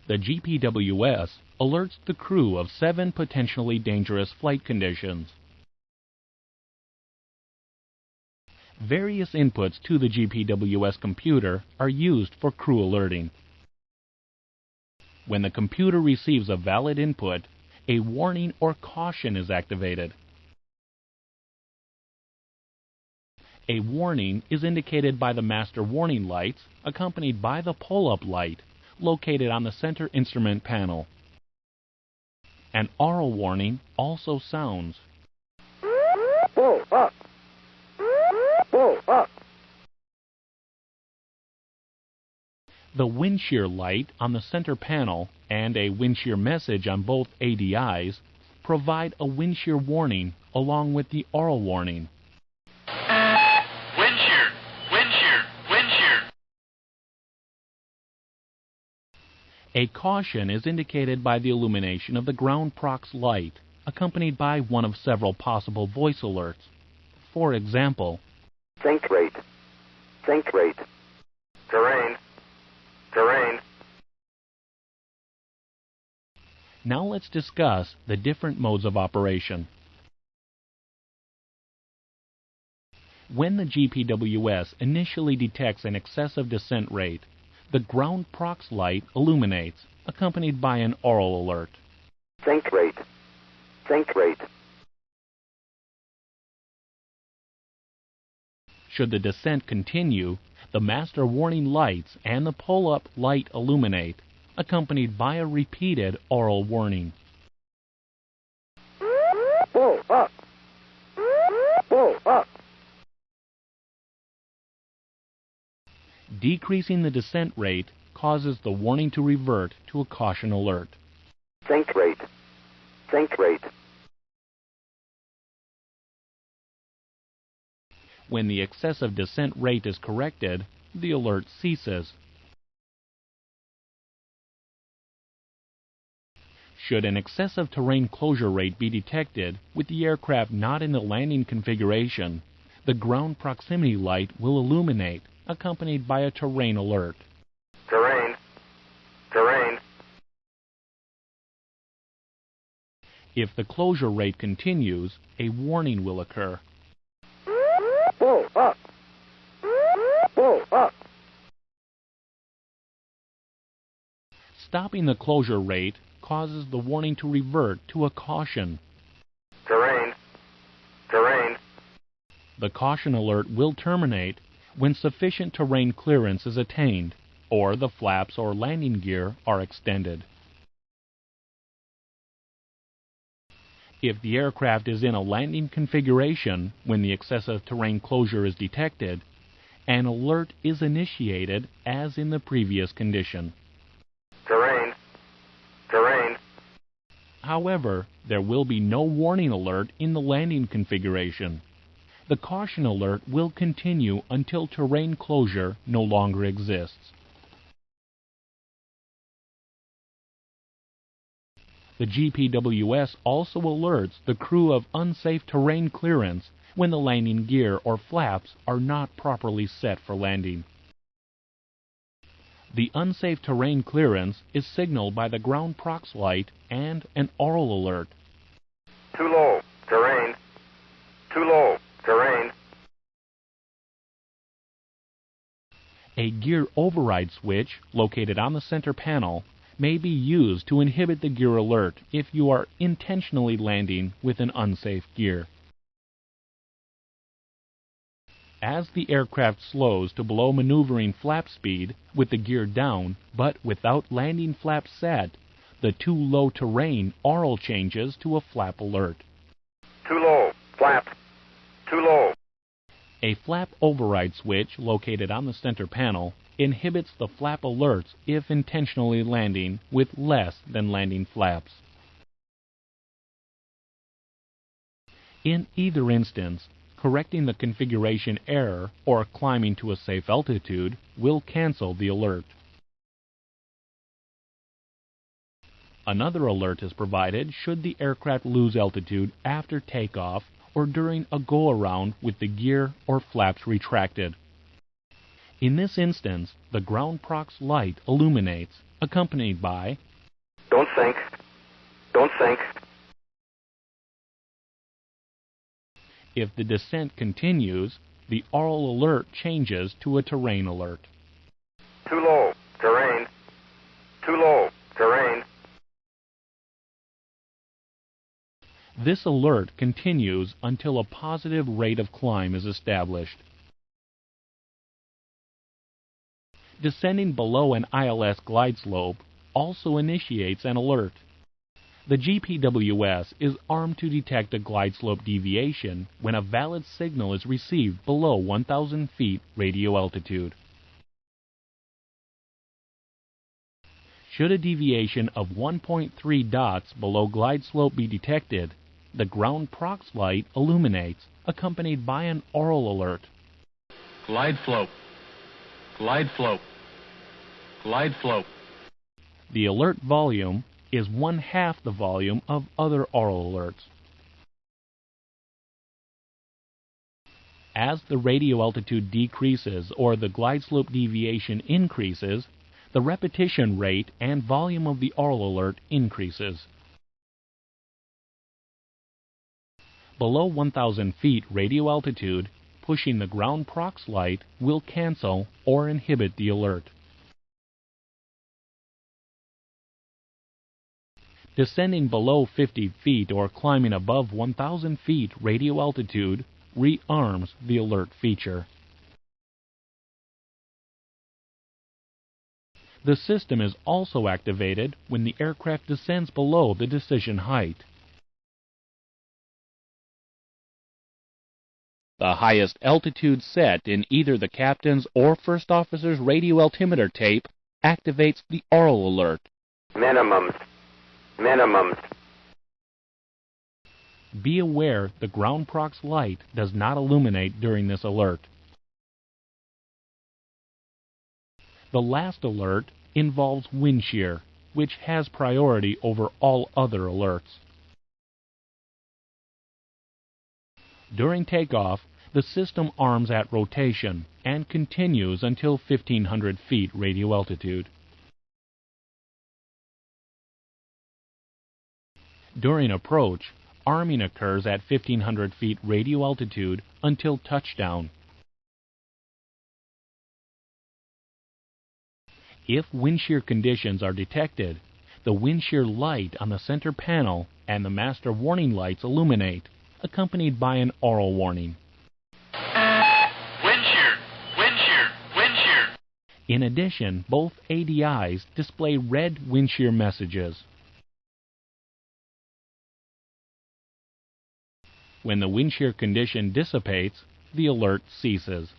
The GPWS alerts the crew of 7 potentially dangerous flight conditions. Various inputs to the GPWS computer are used for crew alerting. When the computer receives a valid input, a warning or caution is activated. A warning is indicated by the master warning lights, accompanied by the pull-up light, located on the center instrument panel. An aural warning also sounds. Pull up! Pull up! The wind shear light on the center panel and a wind shear message on both ADIs provide a wind shear warning along with the aural warning. Wind shear! Wind shear! Wind shear! A caution is indicated by the illumination of the ground prox light, accompanied by one of several possible voice alerts. For example, Think rate. Think rate. Terrain! Terrain! now let's discuss the different modes of operation. When the GPWS initially detects an excessive descent rate, the ground prox light illuminates, accompanied by an aural alert. Think rate. Think rate. Should the descent continue, the master warning lights and the pull-up light illuminate, accompanied by a repeated aural warning. Pull up! Pull up! Decreasing the descent rate causes the warning to revert to a caution alert. Think rate. Think rate. When the excessive descent rate is corrected, the alert ceases. Should an excessive terrain closure rate be detected with the aircraft not in the landing configuration, the ground proximity light will illuminate, accompanied by a terrain alert. Terrain! Terrain! If the closure rate continues, a warning will occur. Pull up! Pull up! Stopping the closure rate causes the warning to revert to a caution. Terrain! Terrain! The caution alert will terminate when sufficient terrain clearance is attained, or the flaps or landing gear are extended. If the aircraft is in a landing configuration when the excessive terrain closure is detected, an alert is initiated as in the previous condition. Terrain! Terrain! However, there will be no warning alert in the landing configuration. The caution alert will continue until terrain closure no longer exists. The GPWS also alerts the crew of unsafe terrain clearance when the landing gear or flaps are not properly set for landing. The unsafe terrain clearance is signaled by the ground prox light and an aural alert. Too low! Terrain! Too low! Terrain! A gear override switch located on the center panel may be used to inhibit the gear alert if you are intentionally landing with an unsafe gear. As the aircraft slows to below maneuvering flap speed with the gear down but without landing flaps set, the too low terrain aural changes to a flap alert. Too low! Flap! Too low! A flap override switch located on the center panel inhibits the flap alerts if intentionally landing with less than landing flaps. In either instance, correcting the configuration error or climbing to a safe altitude will cancel the alert. Another alert is provided should the aircraft lose altitude after takeoff or during a go-around with the gear or flaps retracted. In this instance, the ground prox light illuminates accompanied by Don't sink. Don't sink. if the descent continues, the aural alert changes to a terrain alert. Too low. Terrain. Too low. Terrain. This alert continues until a positive rate of climb is established. Descending below an ILS glide slope also initiates an alert. The GPWS is armed to detect a glide slope deviation when a valid signal is received below 1,000 feet radio altitude. Should a deviation of 1.3 dots below glide slope be detected, the ground prox light illuminates, accompanied by an aural alert. Glide slope. Glide slope. Glide slope. The alert volume is 1/2 the volume of other aural alerts. As the radio altitude decreases or the glide slope deviation increases, the repetition rate and volume of the aural alert increases. Below 1,000 feet radio altitude, pushing the ground prox light will cancel or inhibit the alert. Descending below 50 feet or climbing above 1,000 feet radio altitude rearms the alert feature. The system is also activated when the aircraft descends below the decision height. The highest altitude set in either the captain's or first officer's radio altimeter tape activates the aural alert. Minimums. Minimums. Be aware the ground prox light does not illuminate during this alert. The last alert involves wind shear, which has priority over all other alerts. During takeoff, the system arms at rotation and continues until 1,500 feet radio altitude. During approach, arming occurs at 1,500 feet radio altitude until touchdown. If wind shear conditions are detected, the wind shear light on the center panel and the master warning lights illuminate, accompanied by an aural warning. Wind shear. Wind shear. Wind shear. In addition, both ADIs display red wind shear messages. When the wind shear condition dissipates, the alert ceases.